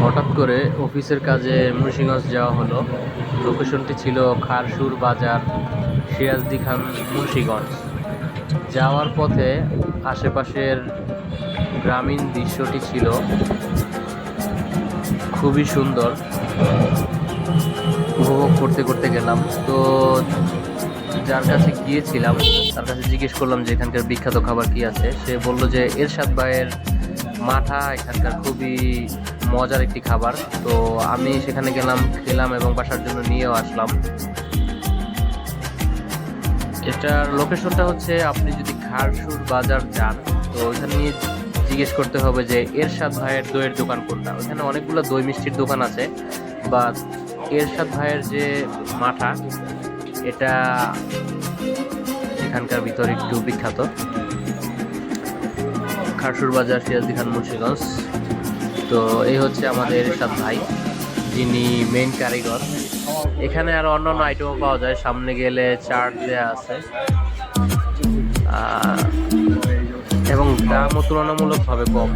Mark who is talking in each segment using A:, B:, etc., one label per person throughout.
A: হঠাৎ করে অফিসের কাজে মুন্সিগঞ্জ যাওয়া হলো। লোকেশনটি ছিল খারসুর বাজার, সিরাজদি খান, মুন্সিগঞ্জ। যাওয়ার পথে আশেপাশের গ্রামীণ দৃশ্যটি ছিল খুবই সুন্দর, উপভোগ করতে করতে গেলাম। তো যার কাছে গিয়েছিলাম তার কাছে জিজ্ঞেস করলাম যে এখানকার বিখ্যাত খাবার কি আছে। সে বলল যে এরশাদ ভাইয়ের মাঠা এখানকার খুবই মজার একটি খাবার। তো আমি সেখানে গেলাম, খেলাম এবং বাসার জন্য নিয়েও আসলাম। এটার লোকেশনটা হচ্ছে, আপনি যদি খারসুর বাজার যান তো ওইখানে জিজ্ঞেস করতে হবে যে এরশাদ ভাইয়ের দইয়ের দোকান কোনটা। ওইখানে অনেকগুলো দই মিষ্টির দোকান আছে, বা এরশাদ ভাইয়ের যে মাঠা, এটা এখানকার ভিতর একটু বিখ্যাত। খারসুর বাজার, সিরাজদি খান, মুন্সিগঞ্জ। তো এই হচ্ছে আমাদের এরশাদ ভাই, যিনি মেইন কারিগর। এখানে আরো অন্যান্য আইটেমও পাওয়া যায়, সামনে গেলে চাট দেয়া আছে, এবং দামও তুলনামূলকভাবে কম।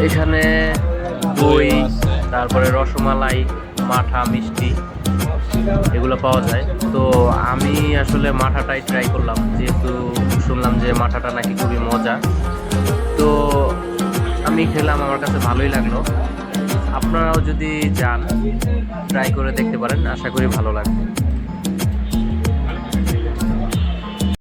A: এখানে দই, তারপরে রসমালাই, মাঠা, মিষ্টি এগুলো পাওয়া যায়। তো আমি আসলে মাঠাটাই ট্রাই করলাম, যেহেতু শুনলাম যে মাঠাটা নাকি খুবই মজা। তো আমি খেলাম, আমার কাছে ভালোই লাগলো। আপনারাও যদি যান ট্রাই করে দেখতে পারেন, আশা করি ভালো লাগবে।